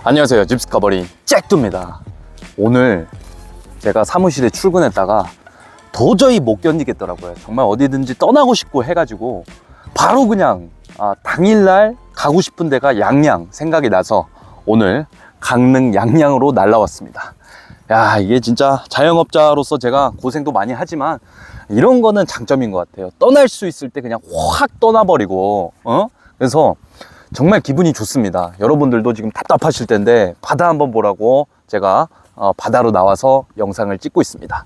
안녕하세요. 집스카버리 잭두입니다. 오늘 제가 사무실에 출근했다가 도저히 못 견디겠더라고요. 정말 어디든지 떠나고 싶고 해가지고 바로 그냥 당일날 가고 싶은 데가 양양 생각이 나서 오늘 강릉 양양으로 날라왔습니다. 야, 이게 진짜 자영업자로서 제가 고생도 많이 하지만 이런 거는 장점인 것 같아요. 떠날 수 있을 때 그냥 확 떠나버리고 그래서 정말 기분이 좋습니다. 여러분들도 지금 답답하실 텐데 바다 한번 보라고 제가 바다로 나와서 영상을 찍고 있습니다.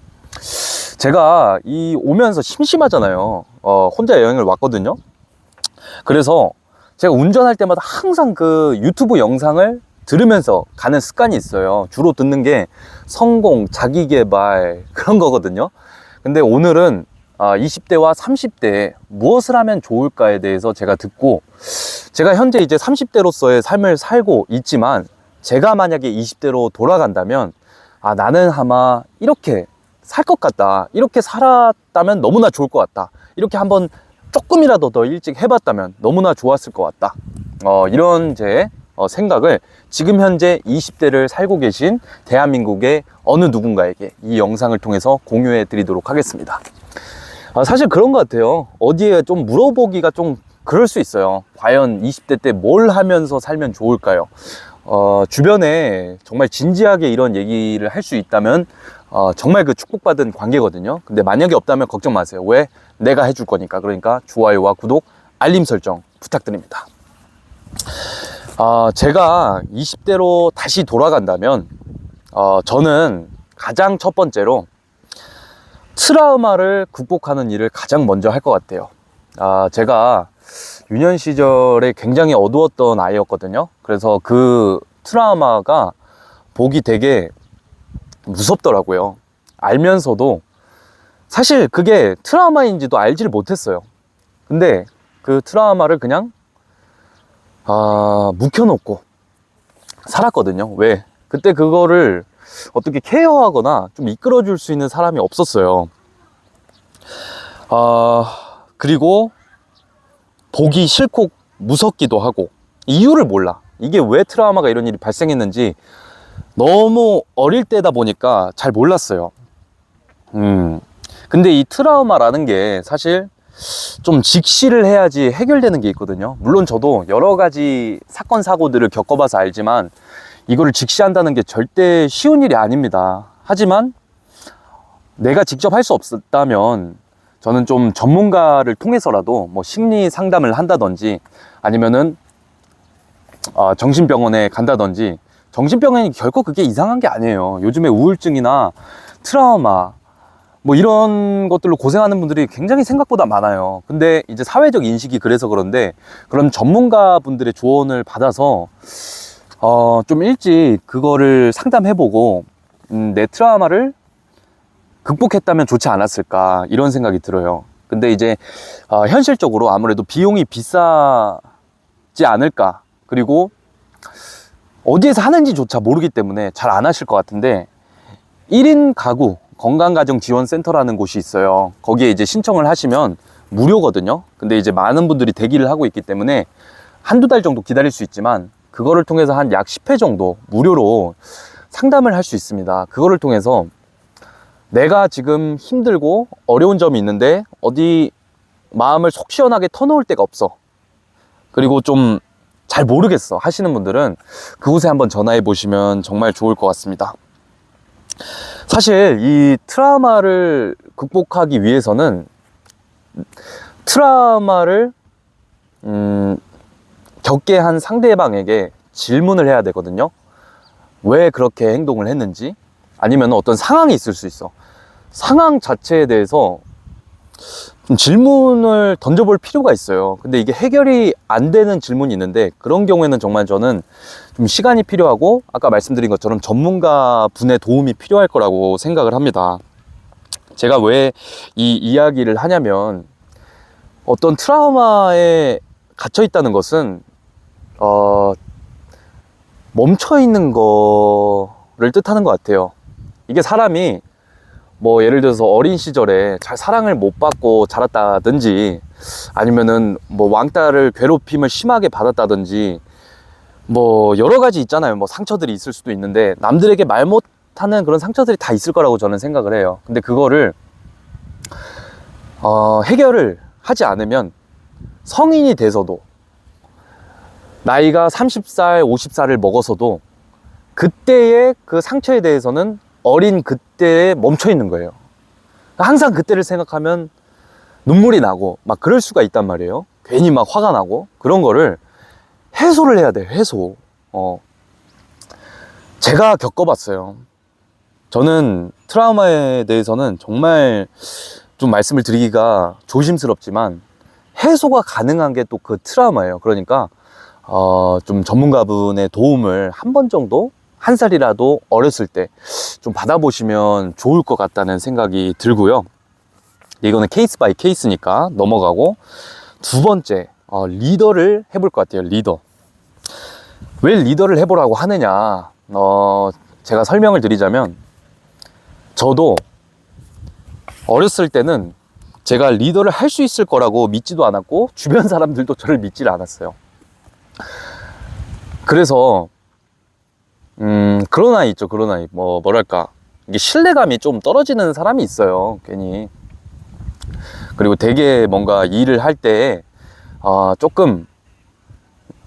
제가 오면서 심심하잖아요. 혼자 여행을 왔거든요. 그래서 제가 운전할 때마다 항상 그 유튜브 영상을 들으면서 가는 습관이 있어요. 주로 듣는 게 성공, 자기계발 그런 거거든요. 근데 오늘은 20대와 30대에 무엇을 하면 좋을까에 대해서 제가 듣고, 제가 현재 이제 30대로서의 삶을 살고 있지만 제가 만약에 20대로 돌아간다면 나는 아마 이렇게 살 것 같다, 이렇게 살았다면 너무나 좋을 것 같다, 이렇게 한번 조금이라도 더 일찍 해봤다면 너무나 좋았을 것 같다, 이런 제 생각을 지금 현재 20대를 살고 계신 대한민국의 어느 누군가에게 이 영상을 통해서 공유해 드리도록 하겠습니다. 사실 그런 것 같아요. 어디에 좀 물어보기가 좀 그럴 수 있어요. 과연 20대 때 뭘 하면서 살면 좋을까요? 주변에 정말 진지하게 이런 얘기를 할 수 있다면 정말 그 축복받은 관계거든요. 근데 만약에 없다면 걱정 마세요. 왜? 내가 해줄 거니까. 그러니까 좋아요와 구독, 알림 설정 부탁드립니다. 제가 20대로 다시 돌아간다면 저는 가장 첫 번째로 트라우마를 극복하는 일을 가장 먼저 할 것 같아요. 제가 유년 시절에 굉장히 어두웠던 아이였거든요. 그래서 그 트라우마가 보기 되게 무섭더라고요. 알면서도 사실 그게 트라우마인지도 알지를 못했어요. 근데 그 트라우마를 그냥 묵혀놓고 살았거든요. 왜? 그때 그거를 어떻게 케어하거나 좀 이끌어줄 수 있는 사람이 없었어요. 그리고 보기 싫고 무섭기도 하고 이유를 몰라. 이게 왜 트라우마가 이런 일이 발생했는지 너무 어릴 때다 보니까 잘 몰랐어요. 근데 이 트라우마라는 게 사실 좀 직시를 해야지 해결되는 게 있거든요. 물론 저도 여러 가지 사건 사고들을 겪어봐서 알지만 이거를 직시한다는 게 절대 쉬운 일이 아닙니다. 하지만 내가 직접 할 수 없었다면 저는 좀 전문가를 통해서라도 뭐 심리 상담을 한다든지 아니면은 정신병원에 간다든지. 정신병원이 결코 그게 이상한 게 아니에요. 요즘에 우울증이나 트라우마 뭐 이런 것들로 고생하는 분들이 굉장히 생각보다 많아요. 근데 이제 사회적 인식이 그래서 그런데 그런 전문가 분들의 조언을 받아서 좀 일찍 그거를 상담해보고 내 트라우마를 극복했다면 좋지 않았을까, 이런 생각이 들어요. 근데 이제 현실적으로 아무래도 비용이 비싸지 않을까, 그리고 어디에서 하는지조차 모르기 때문에 잘 안 하실 것 같은데 1인 가구 건강가정지원센터라는 곳이 있어요. 거기에 이제 신청을 하시면 무료거든요. 근데 이제 많은 분들이 대기를 하고 있기 때문에 한두 달 정도 기다릴 수 있지만 그거를 통해서 한 약 10회 정도 무료로 상담을 할 수 있습니다. 그거를 통해서 내가 지금 힘들고 어려운 점이 있는데 어디 마음을 속 시원하게 터놓을 데가 없어, 그리고 좀 잘 모르겠어 하시는 분들은 그곳에 한번 전화해 보시면 정말 좋을 것 같습니다. 사실 이 트라우마를 극복하기 위해서는 트라우마를 겪게 한 상대방에게 질문을 해야 되거든요. 왜 그렇게 행동을 했는지, 아니면 어떤 상황이 있을 수 있어. 상황 자체에 대해서 좀 질문을 던져볼 필요가 있어요. 근데 이게 해결이 안 되는 질문이 있는데 그런 경우에는 정말 저는 좀 시간이 필요하고 아까 말씀드린 것처럼 전문가 분의 도움이 필요할 거라고 생각을 합니다. 제가 왜 이 이야기를 하냐면 어떤 트라우마에 갇혀 있다는 것은 멈춰 있는 거를 뜻하는 것 같아요. 이게 사람이 뭐 예를 들어서 어린 시절에 잘 사랑을 못 받고 자랐다든지 아니면은 뭐 왕따를 괴롭힘을 심하게 받았다든지 뭐 여러 가지 있잖아요. 뭐 상처들이 있을 수도 있는데 남들에게 말 못하는 그런 상처들이 다 있을 거라고 저는 생각을 해요. 근데 그거를 해결을 하지 않으면 성인이 돼서도 나이가 30살, 50살을 먹어서도 그때의 그 상처에 대해서는 어린 그때에 멈춰 있는 거예요. 항상 그때를 생각하면 눈물이 나고 막 그럴 수가 있단 말이에요. 괜히 막 화가 나고 그런 거를 해소를 해야 돼요. 해소. 제가 겪어봤어요. 저는 트라우마에 대해서는 정말 좀 말씀을 드리기가 조심스럽지만 해소가 가능한 게 또 그 트라우마예요. 그러니까 좀 전문가분의 도움을 한 번 정도, 한 살이라도 어렸을 때 좀 받아보시면 좋을 것 같다는 생각이 들고요. 이거는 케이스 바이 케이스니까 넘어가고, 두 번째, 리더를 해볼 것 같아요. 리더. 왜 리더를 해보라고 하느냐, 제가 설명을 드리자면, 저도 어렸을 때는 제가 리더를 할 수 있을 거라고 믿지도 않았고 주변 사람들도 저를 믿질 않았어요. 그래서 그런 아이 있죠. 그런 아이, 뭐랄까, 이게 신뢰감이 좀 떨어지는 사람이 있어요, 괜히. 그리고 되게 뭔가 일을 할 때 조금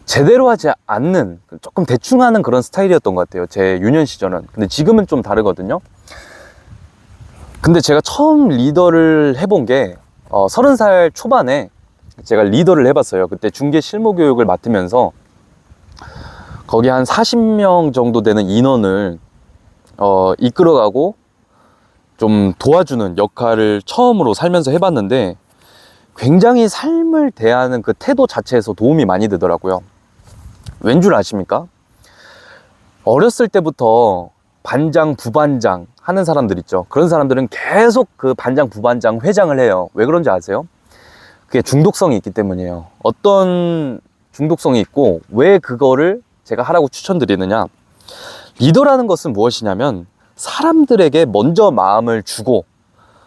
제대로 하지 않는, 조금 대충 하는 그런 스타일이었던 것 같아요, 제 유년 시절은. 근데 지금은 좀 다르거든요. 근데 제가 처음 리더를 해본 게 30살 초반에 제가 리더를 해봤어요. 그때 중개 실무 교육을 맡으면서 거기 한 40명 정도 되는 인원을 이끌어가고 좀 도와주는 역할을 처음으로 살면서 해봤는데, 굉장히 삶을 대하는 그 태도 자체에서 도움이 많이 되더라고요. 왠 줄 아십니까? 어렸을 때부터 반장, 부반장 하는 사람들 있죠. 그런 사람들은 계속 그 반장, 부반장, 회장을 해요. 왜 그런지 아세요? 그게 중독성이 있기 때문이에요. 어떤 중독성이 있고 왜 그거를 제가 하라고 추천드리느냐, 리더라는 것은 무엇이냐면 사람들에게 먼저 마음을 주고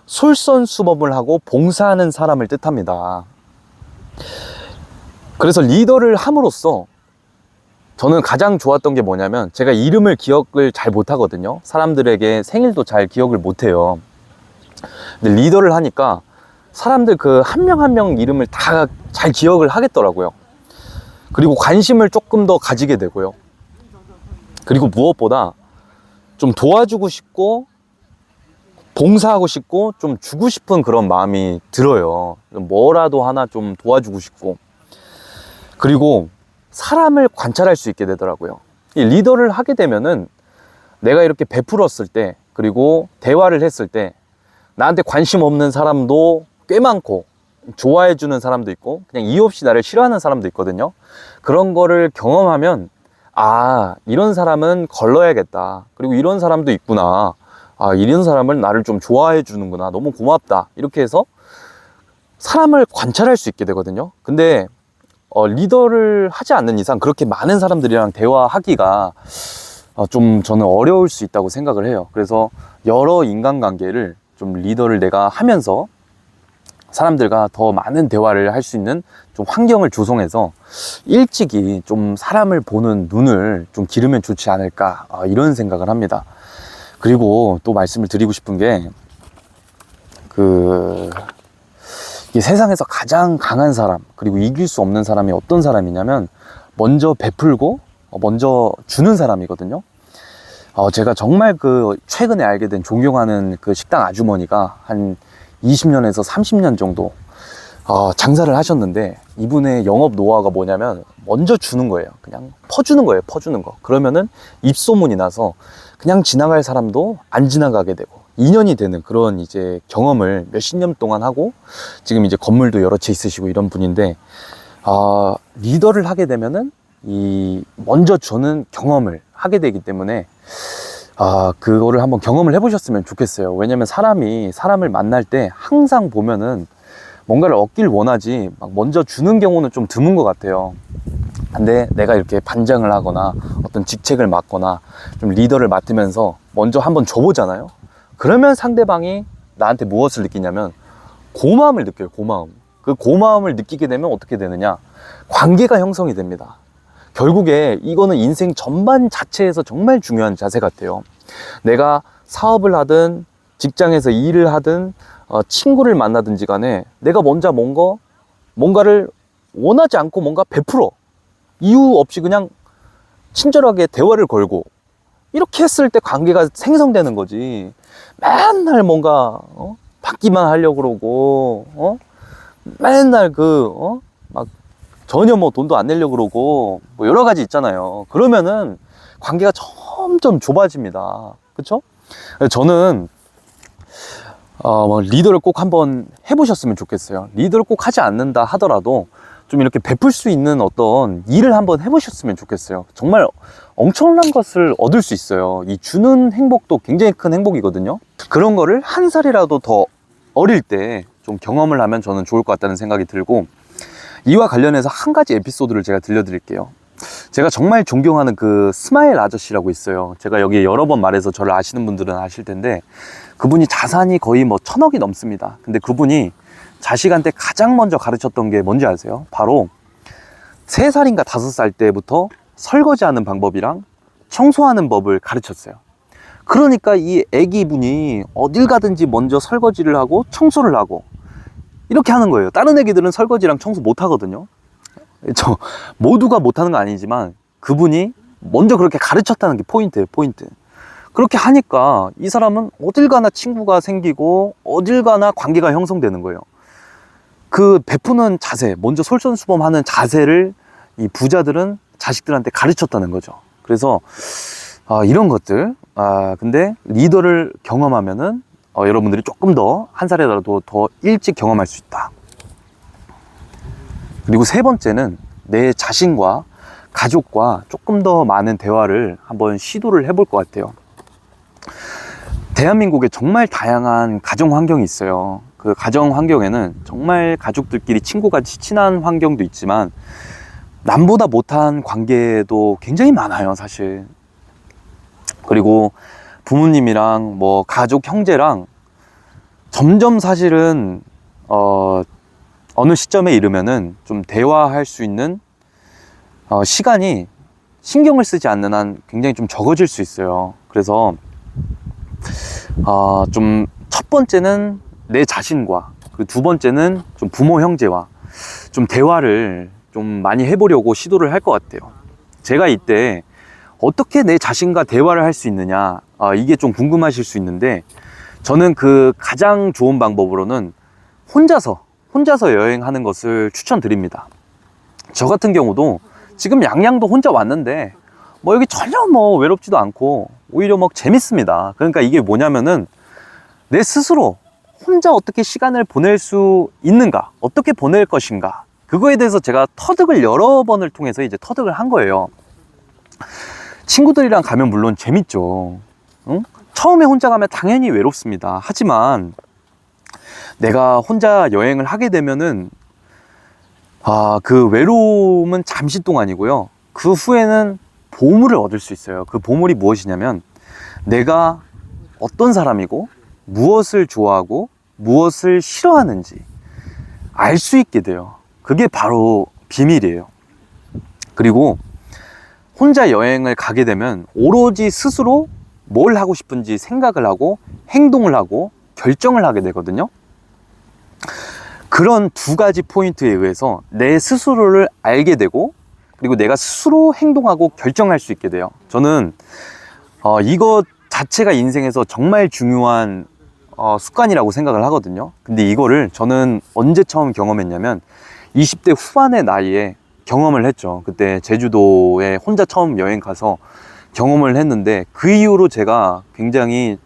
솔선수범을 하고 봉사하는 사람을 뜻합니다. 그래서 리더를 함으로써 저는 가장 좋았던 게 뭐냐면, 제가 이름을 기억을 잘 못하거든요. 사람들에게 생일도 잘 기억을 못해요. 근데 리더를 하니까 사람들 그 한 명 한 명 이름을 다 잘 기억을 하겠더라고요. 그리고 관심을 조금 더 가지게 되고요. 그리고 무엇보다 좀 도와주고 싶고 봉사하고 싶고 좀 주고 싶은 그런 마음이 들어요. 뭐라도 하나 좀 도와주고 싶고, 그리고 사람을 관찰할 수 있게 되더라고요. 이 리더를 하게 되면은 내가 이렇게 베풀었을 때, 그리고 대화를 했을 때 나한테 관심 없는 사람도 꽤 많고 좋아해 주는 사람도 있고 그냥 이유 없이 나를 싫어하는 사람도 있거든요. 그런 거를 경험하면 이런 사람은 걸러야겠다, 그리고 이런 사람도 있구나, 이런 사람을 나를 좀 좋아해 주는구나, 너무 고맙다, 이렇게 해서 사람을 관찰할 수 있게 되거든요. 근데 리더를 하지 않는 이상 그렇게 많은 사람들이랑 대화하기가 좀 저는 어려울 수 있다고 생각을 해요. 그래서 여러 인간관계를 좀 리더를 내가 하면서 사람들과 더 많은 대화를 할 수 있는 좀 환경을 조성해서 일찍이 좀 사람을 보는 눈을 좀 기르면 좋지 않을까, 이런 생각을 합니다. 그리고 또 말씀을 드리고 싶은 게, 이 세상에서 가장 강한 사람, 그리고 이길 수 없는 사람이 어떤 사람이냐면 먼저 베풀고 먼저 주는 사람이거든요. 제가 정말 최근에 알게 된 존경하는 그 식당 아주머니가 한 20년에서 30년 정도 장사를 하셨는데, 이분의 영업 노하우가 뭐냐면 먼저 주는 거예요. 그냥 퍼주는 거예요, 퍼주는 거. 그러면은 입소문이 나서 그냥 지나갈 사람도 안 지나가게 되고 인연이 되는 그런 이제 경험을 몇십 년 동안 하고, 지금 이제 건물도 여러 채 있으시고 이런 분인데, 리더를 하게 되면은 이 먼저 주는 경험을 하게 되기 때문에 그거를 한번 경험을 해보셨으면 좋겠어요. 왜냐면 사람이 사람을 만날 때 항상 보면은 뭔가를 얻길 원하지 막 먼저 주는 경우는 좀 드문 것 같아요. 근데 내가 이렇게 반장을 하거나 어떤 직책을 맡거나 좀 리더를 맡으면서 먼저 한번 줘보잖아요. 그러면 상대방이 나한테 무엇을 느끼냐면 고마움을 느껴요. 고마움. 그 고마움을 느끼게 되면 어떻게 되느냐, 관계가 형성이 됩니다. 결국에 이거는 인생 전반 자체에서 정말 중요한 자세 같아요. 내가 사업을 하든 직장에서 일을 하든 친구를 만나든지 간에 내가 먼저 뭔가를 원하지 않고 뭔가 베풀어. 이유 없이 그냥 친절하게 대화를 걸고 이렇게 했을 때 관계가 생성되는 거지. 맨날 뭔가 받기만 하려고 그러고 맨날 막 전혀 뭐 돈도 안 내려고 그러고 뭐 여러 가지 있잖아요. 그러면은 관계가 점점 좁아집니다. 그쵸? 저는 리더를 꼭 한번 해보셨으면 좋겠어요. 리더를 꼭 하지 않는다 하더라도 좀 이렇게 베풀 수 있는 어떤 일을 한번 해보셨으면 좋겠어요. 정말 엄청난 것을 얻을 수 있어요. 이 주는 행복도 굉장히 큰 행복이거든요. 그런 거를 한 살이라도 더 어릴 때 좀 경험을 하면 저는 좋을 것 같다는 생각이 들고, 이와 관련해서 한 가지 에피소드를 제가 들려드릴게요. 제가 정말 존경하는 그 스마일 아저씨라고 있어요. 제가 여기 여러 번 말해서 저를 아시는 분들은 아실 텐데, 그분이 자산이 거의 뭐 1000억이 넘습니다. 근데 그분이 자식한테 가장 먼저 가르쳤던 게 뭔지 아세요? 바로 3살인가 5살 때부터 설거지하는 방법이랑 청소하는 법을 가르쳤어요. 그러니까 이 애기분이 어딜 가든지 먼저 설거지를 하고 청소를 하고 이렇게 하는 거예요. 다른 애기들은 설거지랑 청소 못 하거든요. 모두가 못 하는 건 아니지만 그분이 먼저 그렇게 가르쳤다는 게 포인트예요, 포인트. 그렇게 하니까 이 사람은 어딜 가나 친구가 생기고 어딜 가나 관계가 형성되는 거예요. 그 베푸는 자세, 먼저 솔선수범하는 자세를 이 부자들은 자식들한테 가르쳤다는 거죠. 그래서 이런 것들, 근데 리더를 경험하면은 여러분들이 조금 더 한 살이라도 더 일찍 경험할 수 있다. 그리고 3번째는 내 자신과 가족과 조금 더 많은 대화를 한번 시도를 해볼 것 같아요. 대한민국에 정말 다양한 가정 환경이 있어요. 그 가정 환경에는 정말 가족들끼리 친구같이 친한 환경도 있지만 남보다 못한 관계도 굉장히 많아요, 사실. 그리고 부모님이랑 뭐 가족 형제랑 점점 사실은 어느 시점에 이르면은 좀 대화할 수 있는 시간이 신경을 쓰지 않는 한 굉장히 좀 적어질 수 있어요. 그래서 좀 첫 번째는 내 자신과, 그 두 번째는 좀 부모 형제와 좀 대화를 좀 많이 해보려고 시도를 할 것 같아요. 제가 이때 어떻게 내 자신과 대화를 할 수 있느냐, 이게 좀 궁금하실 수 있는데, 저는 그 가장 좋은 방법으로는 혼자서 여행하는 것을 추천드립니다. 저 같은 경우도 지금 양양도 혼자 왔는데 뭐 여기 전혀 뭐 외롭지도 않고 오히려 뭐 재밌습니다. 그러니까 이게 뭐냐면은 내 스스로 혼자 어떻게 시간을 보낼 수 있는가, 어떻게 보낼 것인가, 그거에 대해서 제가 터득을 여러 번을 통해서 이제 터득을 한 거예요. 친구들이랑 가면 물론 재밌죠. 응? 처음에 혼자 가면 당연히 외롭습니다. 하지만 내가 혼자 여행을 하게 되면은 그 외로움은 잠시 동안이고요. 그 후에는 보물을 얻을 수 있어요. 그 보물이 무엇이냐면 내가 어떤 사람이고 무엇을 좋아하고 무엇을 싫어하는지 알 수 있게 돼요. 그게 바로 비밀이에요. 그리고 혼자 여행을 가게 되면 오로지 스스로 뭘 하고 싶은지 생각을 하고 행동을 하고 결정을 하게 되거든요. 그런 두 가지 포인트에 의해서 내 스스로를 알게 되고, 그리고 내가 스스로 행동하고 결정할 수 있게 돼요. 저는 이것 자체가 인생에서 정말 중요한 습관이라고 생각을 하거든요. 근데 이거를 저는 언제 처음 경험했냐면 20대 후반의 나이에 경험을 했죠. 그때 제주도에 혼자 처음 여행 가서 경험을 했는데, 그 이후로 제가 굉장히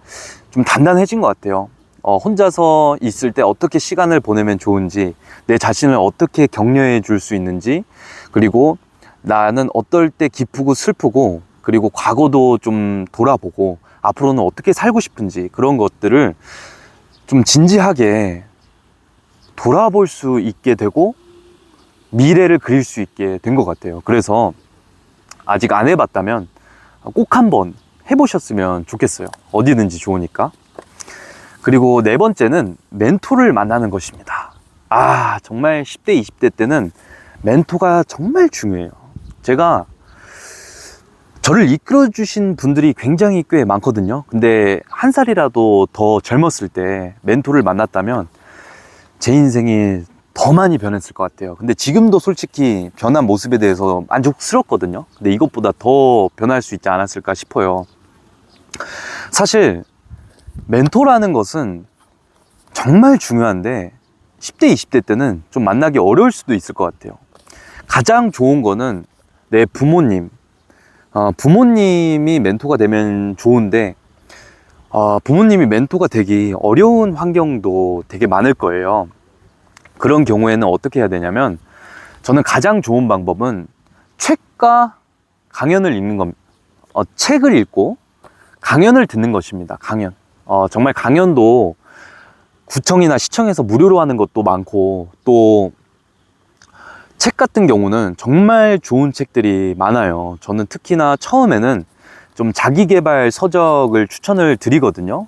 좀 단단해진 것 같아요. 혼자서 있을 때 어떻게 시간을 보내면 좋은지, 내 자신을 어떻게 격려해 줄 수 있는지, 그리고 나는 어떨 때 기쁘고 슬프고, 그리고 과거도 좀 돌아보고 앞으로는 어떻게 살고 싶은지, 그런 것들을 좀 진지하게 돌아볼 수 있게 되고 미래를 그릴 수 있게 된 것 같아요. 그래서 아직 안 해봤다면 꼭 한번 해보셨으면 좋겠어요. 어디든지 좋으니까. 그리고 4번째는 멘토를 만나는 것입니다. 정말 10대, 20대 때는 멘토가 정말 중요해요. 제가 저를 이끌어 주신 분들이 굉장히 꽤 많거든요. 근데 한 살이라도 더 젊었을 때 멘토를 만났다면 제 인생이 더 많이 변했을 것 같아요. 근데 지금도 솔직히 변한 모습에 대해서 만족스럽거든요. 근데 이것보다 더 변할 수 있지 않았을까 싶어요. 사실 멘토라는 것은 정말 중요한데 10대, 20대 때는 좀 만나기 어려울 수도 있을 것 같아요. 가장 좋은 거는 내 부모님, 부모님이 멘토가 되면 좋은데 부모님이 멘토가 되기 어려운 환경도 되게 많을 거예요. 그런 경우에는 어떻게 해야 되냐면, 저는 가장 좋은 방법은 책과 강연을 읽는 겁니다. 책을 읽고 강연을 듣는 것입니다. 강연. 정말 강연도 구청이나 시청에서 무료로 하는 것도 많고, 또 책 같은 경우는 정말 좋은 책들이 많아요. 저는 특히나 처음에는 좀 자기계발 서적을 추천을 드리거든요.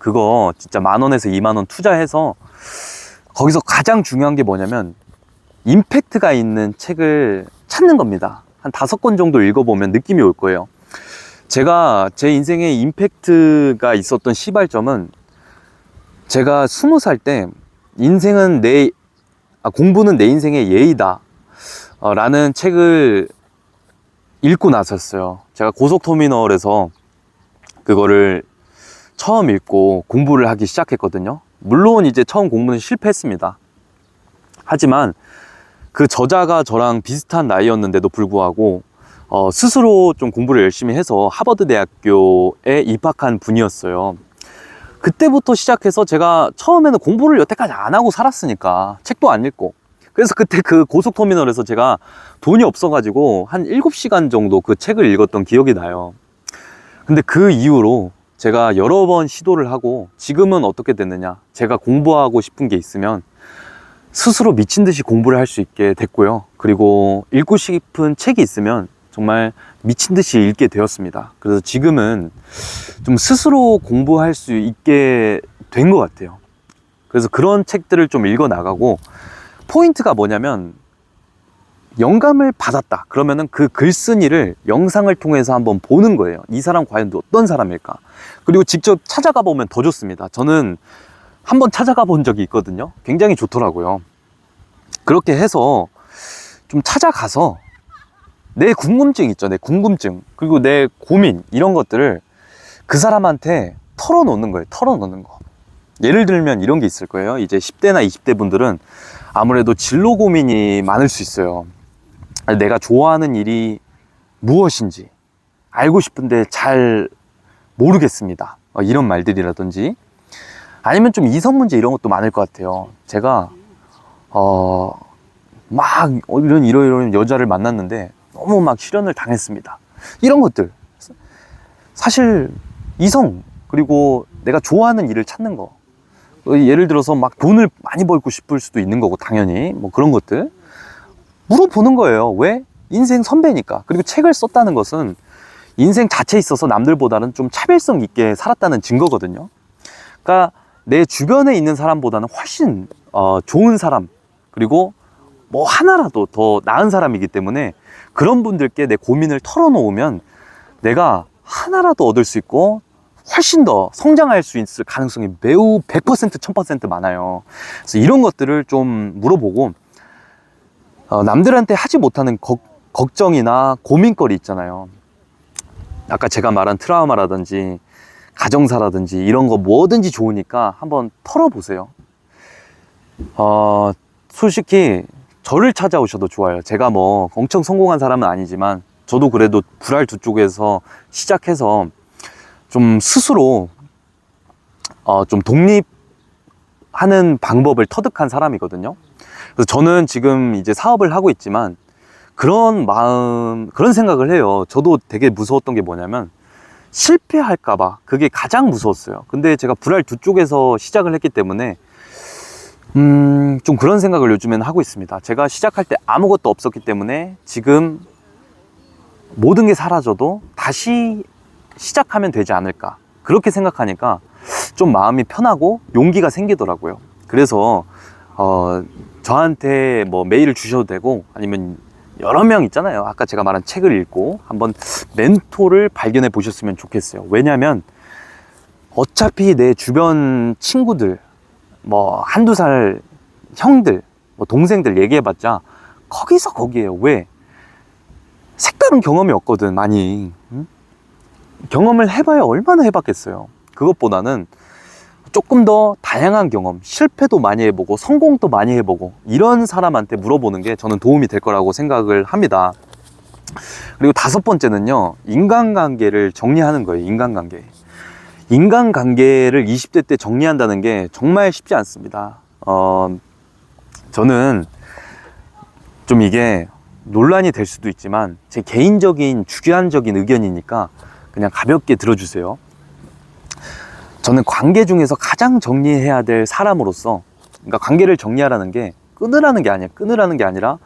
그거 진짜 10,000원에서 20,000원 투자해서, 거기서 가장 중요한 게 뭐냐면 임팩트가 있는 책을 찾는 겁니다. 한 5권 정도 읽어보면 느낌이 올 거예요. 제가 제 인생에 임팩트가 있었던 시발점은, 제가 20살 때 공부는 내 인생의 예의다 라는 책을 읽고 나섰어요. 제가 고속터미널에서 그거를 처음 읽고 공부를 하기 시작했거든요. 물론 이제 처음 공부는 실패했습니다. 하지만 그 저자가 저랑 비슷한 나이였는데도 불구하고 스스로 좀 공부를 열심히 해서 하버드 대학교에 입학한 분이었어요. 그때부터 시작해서 제가 처음에는 공부를 여태까지 안 하고 살았으니까 책도 안 읽고, 그래서 그때 그 고속터미널에서 제가 돈이 없어가지고 한 7시간 정도 그 책을 읽었던 기억이 나요. 근데 그 이후로 제가 여러 번 시도를 하고, 지금은 어떻게 됐느냐, 제가 공부하고 싶은 게 있으면 스스로 미친 듯이 공부를 할 수 있게 됐고요. 그리고 읽고 싶은 책이 있으면 정말 미친 듯이 읽게 되었습니다. 그래서 지금은 좀 스스로 공부할 수 있게 된 것 같아요. 그래서 그런 책들을 좀 읽어 나가고, 포인트가 뭐냐면, 영감을 받았다 그러면은 그 글쓴이를 영상을 통해서 한번 보는 거예요. 이 사람 과연 어떤 사람일까? 그리고 직접 찾아가 보면 더 좋습니다. 저는 한번 찾아가 본 적이 있거든요. 굉장히 좋더라고요. 그렇게 해서 좀 찾아가서 내 궁금증 있죠. 내 궁금증, 그리고 내 고민, 이런 것들을 그 사람한테 털어놓는 거예요. 털어놓는 거. 예를 들면 이런 게 있을 거예요. 이제 10대나 20대 분들은 아무래도 진로 고민이 많을 수 있어요. 내가 좋아하는 일이 무엇인지 알고 싶은데 잘 모르겠습니다. 이런 말들이라든지, 아니면 좀 이성 문제, 이런 것도 많을 것 같아요. 제가 막 이런 여자를 만났는데 너무 막 실연을 당했습니다. 이런 것들. 사실 이성, 그리고 내가 좋아하는 일을 찾는 거, 예를 들어서 막 돈을 많이 벌고 싶을 수도 있는 거고, 당연히 뭐 그런 것들 물어보는 거예요. 왜? 인생 선배니까. 그리고 책을 썼다는 것은 인생 자체에 있어서 남들보다는 좀 차별성 있게 살았다는 증거거든요. 그러니까 내 주변에 있는 사람보다는 훨씬 좋은 사람, 그리고 뭐 하나라도 더 나은 사람이기 때문에, 그런 분들께 내 고민을 털어놓으면 내가 하나라도 얻을 수 있고 훨씬 더 성장할 수 있을 가능성이 매우 100%, 1000% 많아요. 그래서 이런 것들을 좀 물어보고, 남들한테 하지 못하는 걱정이나 고민거리 있잖아요. 아까 제가 말한 트라우마라든지 가정사라든지 이런 거 뭐든지 좋으니까 한번 털어보세요. 솔직히 저를 찾아오셔도 좋아요. 제가 뭐 엄청 성공한 사람은 아니지만, 저도 그래도 불알2 쪽에서 시작해서 좀 스스로 좀 독립하는 방법을 터득한 사람이거든요. 그래서 저는 지금 이제 사업을 하고 있지만 그런 생각을 해요. 저도 되게 무서웠던 게 뭐냐면, 실패할까봐. 그게 가장 무서웠어요. 근데 제가 불알2 쪽에서 시작을 했기 때문에 좀 그런 생각을 요즘에는 하고 있습니다. 제가 시작할 때 아무것도 없었기 때문에 지금 모든 게 사라져도 다시 시작하면 되지 않을까, 그렇게 생각하니까 좀 마음이 편하고 용기가 생기더라고요. 그래서 저한테 뭐 메일을 주셔도 되고, 아니면 여러 명 있잖아요. 아까 제가 말한 책을 읽고 한번 멘토를 발견해 보셨으면 좋겠어요. 왜냐면 어차피 내 주변 친구들, 뭐 한두 살 형들, 뭐 동생들 얘기해봤자 거기서 거기에요. 왜? 색다른 경험이 없거든, 많이. 응? 경험을 해봐야 얼마나 해봤겠어요. 그것보다는 조금 더 다양한 경험, 실패도 많이 해보고 성공도 많이 해보고 이런 사람한테 물어보는 게 저는 도움이 될 거라고 생각을 합니다. 그리고 다섯 번째는요, 인간관계를 정리하는 거예요. 인간관계를 20대 때 정리한다는 게 정말 쉽지 않습니다. 저는 좀 이게 논란이 될 수도 있지만 제 개인적인 주관적인 의견이니까 그냥 가볍게 들어주세요. 저는 관계 중에서 가장 정리해야 될 사람으로서, 그러니까 관계를 정리하라는 게 끊으라는 게 아니라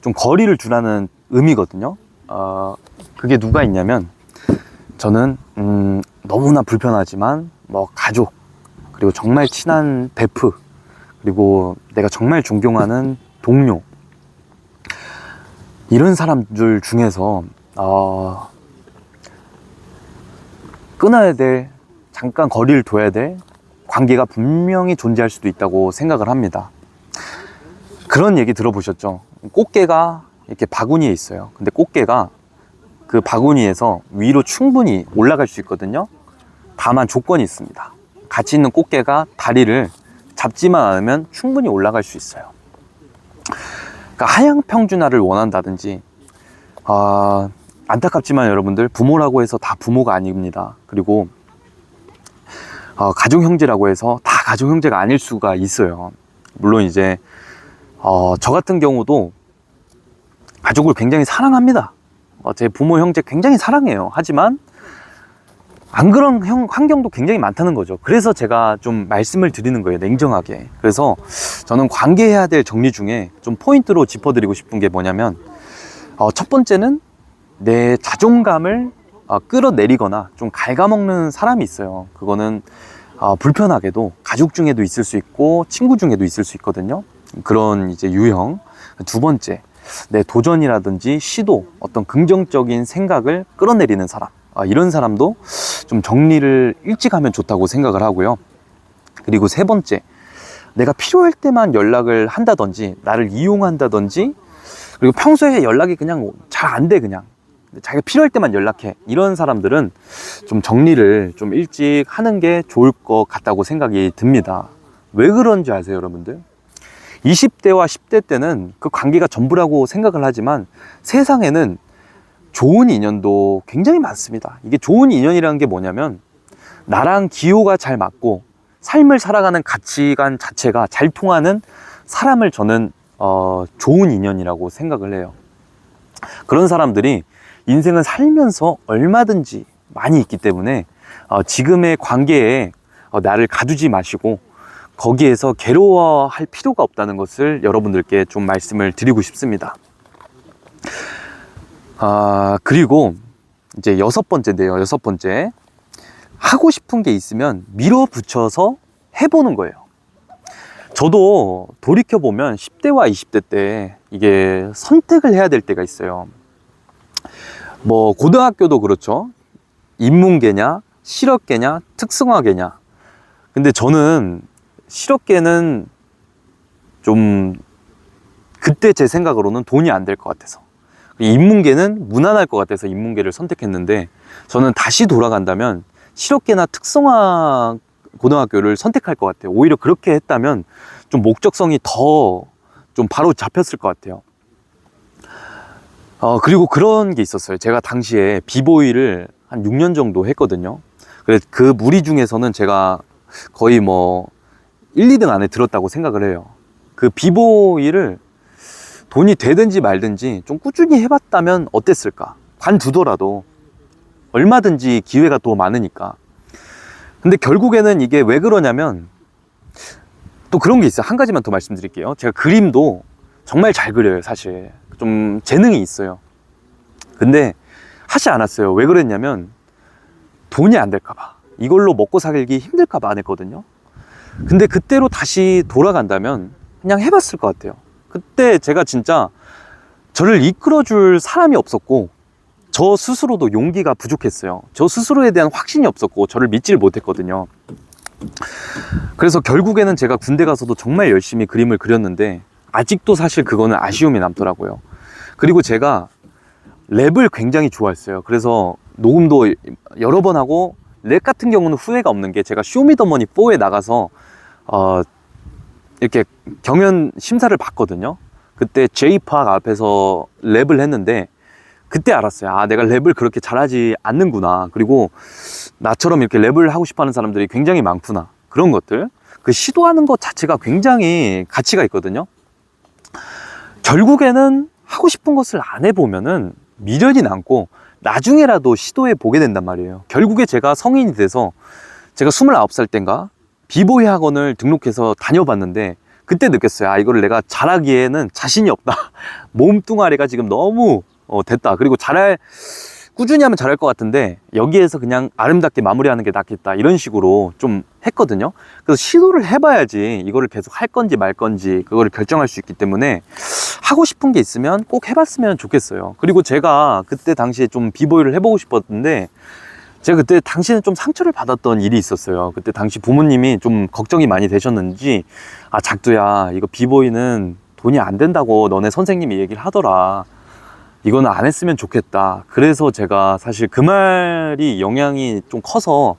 좀 거리를 두라는 의미거든요. 그게 누가 있냐면, 저는 너무나 불편하지만 뭐 가족, 그리고 정말 친한 베프, 그리고 내가 정말 존경하는 동료, 이런 사람들 중에서 끊어야 될, 잠깐 거리를 둬야 될 관계가 분명히 존재할 수도 있다고 생각을 합니다. 그런 얘기 들어보셨죠? 꽃게가 이렇게 바구니에 있어요. 근데 꽃게가 그 바구니에서 위로 충분히 올라갈 수 있거든요. 다만 조건이 있습니다. 같이 있는 꽃게가 다리를 잡지만 않으면 충분히 올라갈 수 있어요. 그러니까 하향 평준화를 원한다든지, 안타깝지만 여러분들, 부모라고 해서 다 부모가 아닙니다. 그리고 가족 형제라고 해서 다 가족 형제가 아닐 수가 있어요. 물론 이제 저 같은 경우도 가족을 굉장히 사랑합니다. 제 부모 형제 굉장히 사랑해요. 하지만 안 그런 환경도 굉장히 많다는 거죠. 그래서 제가 좀 말씀을 드리는 거예요, 냉정하게. 그래서 저는 관계해야 될 정리 중에 좀 포인트로 짚어드리고 싶은 게 뭐냐면, 첫 번째는 내 자존감을 끌어내리거나 좀 갉아먹는 사람이 있어요. 그거는 불편하게도 가족 중에도 있을 수 있고 친구 중에도 있을 수 있거든요. 그런 이제 유형. 두 번째, 내 도전이라든지 시도, 어떤 긍정적인 생각을 끌어내리는 사람, 이런 사람도 좀 정리를 일찍 하면 좋다고 생각을 하고요. 그리고 세 번째, 내가 필요할 때만 연락을 한다든지 나를 이용한다든지, 그리고 평소에 연락이 그냥 잘 안 돼, 그냥 자기가 필요할 때만 연락해, 이런 사람들은 좀 정리를 좀 일찍 하는 게 좋을 것 같다고 생각이 듭니다. 왜 그런지 아세요, 여러분들? 20대와 10대 때는 그 관계가 전부라고 생각을 하지만 세상에는 좋은 인연도 굉장히 많습니다. 이게 좋은 인연이라는 게 뭐냐면, 나랑 기호가 잘 맞고 삶을 살아가는 가치관 자체가 잘 통하는 사람을 저는 좋은 인연이라고 생각을 해요. 그런 사람들이 인생을 살면서 얼마든지 많이 있기 때문에 지금의 관계에 나를 가두지 마시고 거기에서 괴로워할 필요가 없다는 것을 여러분들께 좀 말씀을 드리고 싶습니다. 그리고 이제 여섯 번째인데요. 여섯 번째, 하고 싶은 게 있으면 밀어붙여서 해보는 거예요. 저도 돌이켜보면 10대와 20대 때 이게 선택을 해야 될 때가 있어요. 뭐 고등학교도 그렇죠. 인문계냐 실업계냐 특성화계냐. 근데 저는 실업계는 좀 그때 제 생각으로는 돈이 안 될 것 같아서, 인문계는 무난할 것 같아서 인문계를 선택했는데, 저는 다시 돌아간다면 실업계나 특성화 고등학교를 선택할 것 같아요. 오히려 그렇게 했다면 좀 목적성이 더 좀 바로 잡혔을 것 같아요. 그리고 그런 게 있었어요. 제가 당시에 비보이를 한 6년 정도 했거든요. 그래서 그 무리 중에서는 제가 거의 뭐 1, 2등 안에 들었다고 생각을 해요. 그 비보이를 돈이 되든지 말든지 좀 꾸준히 해봤다면 어땠을까? 관두더라도 얼마든지 기회가 더 많으니까. 근데 결국에는 이게 왜 그러냐면, 또 그런 게 있어요. 한 가지만 더 말씀드릴게요. 제가 그림도 정말 잘 그려요. 사실 좀 재능이 있어요. 근데 하지 않았어요. 왜 그랬냐면, 돈이 안 될까 봐, 이걸로 먹고 살기 힘들까 봐 안 했거든요. 근데 그때로 다시 돌아간다면 그냥 해봤을 것 같아요. 그때 제가 진짜 저를 이끌어줄 사람이 없었고, 저 스스로도 용기가 부족했어요. 저 스스로에 대한 확신이 없었고, 저를 믿지를 못했거든요. 그래서 결국에는 제가 군대 가서도 정말 열심히 그림을 그렸는데, 아직도 사실 그거는 아쉬움이 남더라고요. 그리고 제가 랩을 굉장히 좋아했어요. 그래서 녹음도 여러 번 하고, 랩 같은 경우는 후회가 없는 게, 제가 쇼미더머니 4에 나가서 이렇게 경연 심사를 봤거든요. 그때 제이팍 앞에서 랩을 했는데, 그때 알았어요. 아, 내가 랩을 그렇게 잘하지 않는구나. 그리고 나처럼 이렇게 랩을 하고 싶어 하는 사람들이 굉장히 많구나. 그런 것들. 그 시도하는 것 자체가 굉장히 가치가 있거든요. 결국에는 하고 싶은 것을 안 해보면은 미련이 남고, 나중에라도 시도해 보게 된단 말이에요. 결국에 제가 성인이 돼서, 제가 29살 땐가 비보이 학원을 등록해서 다녀봤는데, 그때 느꼈어요. 아, 이거를 내가 잘하기에는 자신이 없다. 몸뚱아리가 지금 너무 됐다. 그리고 꾸준히 하면 잘할 것 같은데, 여기에서 그냥 아름답게 마무리하는 게 낫겠다. 이런 식으로 좀 했거든요. 그래서 시도를 해봐야지 이거를 계속 할 건지 말 건지 그거를 결정할 수 있기 때문에, 하고 싶은 게 있으면 꼭 해봤으면 좋겠어요. 그리고 제가 그때 당시에 좀 비보이를 해보고 싶었는데, 제가 그때 당시에는 좀 상처를 받았던 일이 있었어요. 그때 당시 부모님이 좀 걱정이 많이 되셨는지, 아, 작두야, 이거 비보이는 돈이 안 된다고 너네 선생님이 얘기를 하더라. 이거는 안 했으면 좋겠다. 그래서 제가 사실 그 말이 영향이 좀 커서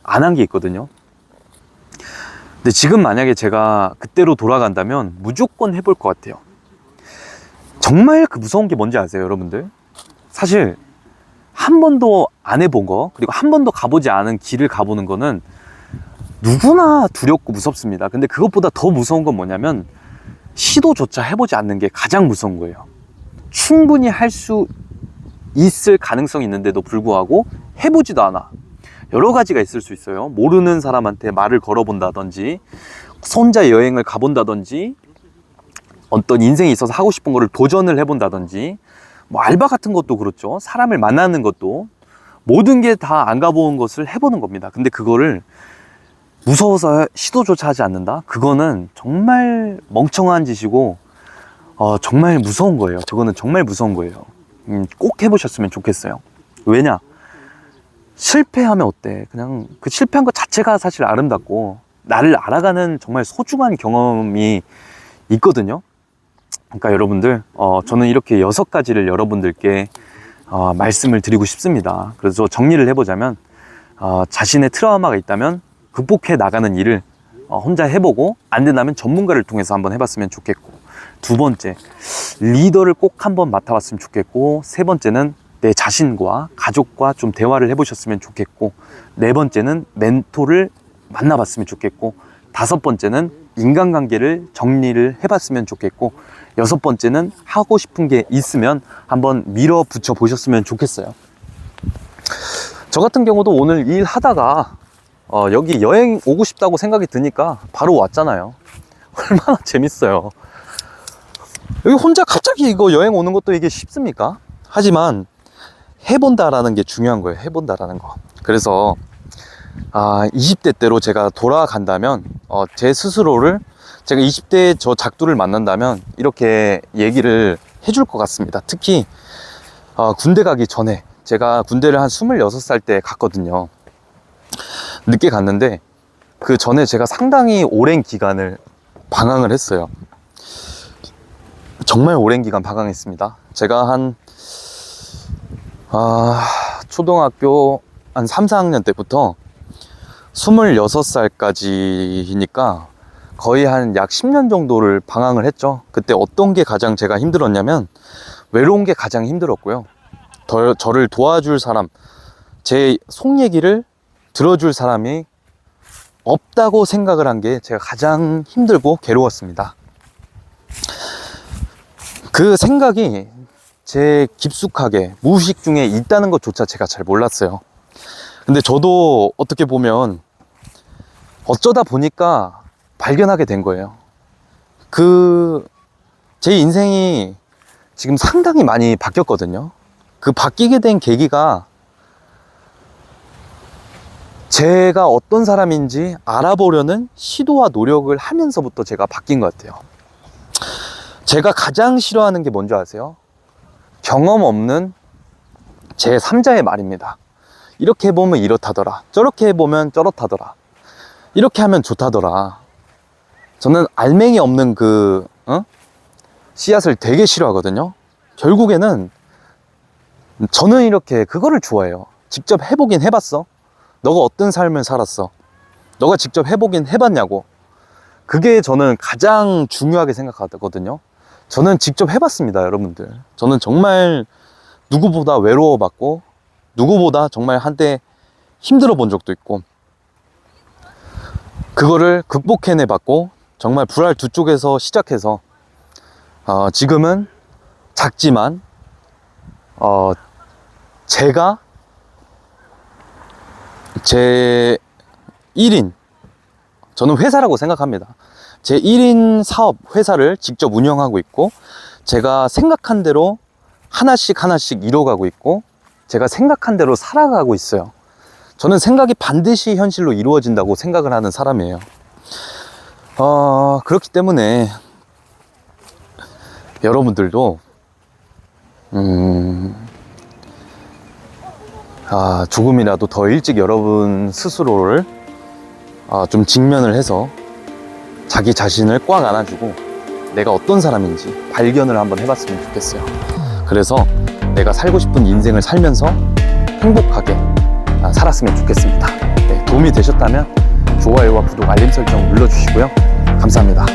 안 한 게 있거든요. 근데 지금 만약에 제가 그때로 돌아간다면 무조건 해볼 것 같아요. 정말 그 무서운 게 뭔지 아세요, 여러분들? 사실 한 번도 안 해본 거, 그리고 한 번도 가보지 않은 길을 가보는 거는 누구나 두렵고 무섭습니다. 근데 그것보다 더 무서운 건 뭐냐면, 시도조차 해보지 않는 게 가장 무서운 거예요. 충분히 할 수 있을 가능성이 있는데도 불구하고 해보지도 않아. 여러 가지가 있을 수 있어요. 모르는 사람한테 말을 걸어본다든지, 혼자 여행을 가본다든지, 어떤 인생에 있어서 하고 싶은 거를 도전을 해본다든지, 뭐 알바 같은 것도 그렇죠. 사람을 만나는 것도, 모든 게 다 안 가본 것을 해보는 겁니다. 근데 그거를 무서워서 시도조차 하지 않는다? 그거는 정말 멍청한 짓이고, 정말 무서운 거예요. 그거는 정말 무서운 거예요. 꼭 해보셨으면 좋겠어요. 왜냐? 실패하면 어때? 그냥 그 실패한 것 자체가 사실 아름답고, 나를 알아가는 정말 소중한 경험이 있거든요. 그러니까 여러분들, 저는 이렇게 6가지를 여러분들께 말씀을 드리고 싶습니다. 그래서 정리를 해보자면, 자신의 트라우마가 있다면 극복해 나가는 일을 혼자 해보고, 안 된다면 전문가를 통해서 한번 해봤으면 좋겠고, 2번째, 리더를 꼭 한번 맡아봤으면 좋겠고, 3번째는 내 자신과 가족과 좀 대화를 해보셨으면 좋겠고, 4번째는 멘토를 만나봤으면 좋겠고, 5번째는 인간관계를 정리를 해봤으면 좋겠고, 6번째는 하고 싶은 게 있으면 한번 밀어붙여 보셨으면 좋겠어요. 저 같은 경우도 오늘 일 하다가 여기 여행 오고 싶다고 생각이 드니까 바로 왔잖아요. 얼마나 재밌어요. 여기 혼자 갑자기 이거 여행 오는 것도 이게 쉽습니까? 하지만 해본다라는 게 중요한 거예요. 해본다라는 거. 그래서 20대 때로 제가 돌아간다면, 제 스스로를, 제가 20대 저 작두를 만난다면 이렇게 얘기를 해줄 것 같습니다. 특히 군대 가기 전에, 제가 군대를 한 26살 때 갔거든요. 늦게 갔는데, 그 전에 제가 상당히 오랜 기간을 방황을 했어요. 정말 오랜 기간 방황했습니다. 제가 초등학교 한 3, 4학년 때부터 26살까지니까 거의 한 약 10년 정도를 방황을 했죠. 그때 어떤 게 가장 제가 힘들었냐면, 외로운 게 가장 힘들었고요. 저를 도와줄 사람, 제 속 얘기를 들어줄 사람이 없다고 생각을 한 게 제가 가장 힘들고 괴로웠습니다. 그 생각이 제 깊숙하게 무의식 중에 있다는 것조차 제가 잘 몰랐어요. 근데 저도 어떻게 보면 어쩌다 보니까 발견하게 된 거예요. 제 인생이 지금 상당히 많이 바뀌었거든요. 그 바뀌게 된 계기가, 제가 어떤 사람인지 알아보려는 시도와 노력을 하면서부터 제가 바뀐 것 같아요. 제가 가장 싫어하는 게 뭔지 아세요? 경험 없는 제3자의 말입니다. 이렇게 해보면 이렇다더라, 저렇게 해보면 저렇다더라, 이렇게 하면 좋다더라. 저는 알맹이 없는 씨앗을 되게 싫어하거든요. 결국에는 저는 이렇게 그거를 좋아해요. 직접 해보긴 해봤어? 너가 어떤 삶을 살았어? 너가 직접 해보긴 해봤냐고. 그게 저는 가장 중요하게 생각하거든요. 저는 직접 해봤습니다, 여러분들. 저는 정말 누구보다 외로워봤고, 누구보다 정말 한때 힘들어 본 적도 있고, 그거를 극복해내봤고, 정말 불알 두 쪽에서 시작해서 지금은 작지만 제가 제 1인, 저는 회사라고 생각합니다. 제 1인 사업 회사를 직접 운영하고 있고, 제가 생각한 대로 하나씩 이뤄가고 있고, 제가 생각한 대로 살아가고 있어요. 저는 생각이 반드시 현실로 이루어진다고 생각을 하는 사람이에요. 그렇기 때문에 여러분들도 조금이라도 더 일찍 여러분 스스로를 좀 직면을 해서 자기 자신을 꽉 안아주고 내가 어떤 사람인지 발견을 한번 해봤으면 좋겠어요. 그래서 내가 살고 싶은 인생을 살면서 행복하게 살았으면 좋겠습니다. 네, 도움이 되셨다면 좋아요와 구독, 알림 설정 눌러주시고요. 감사합니다.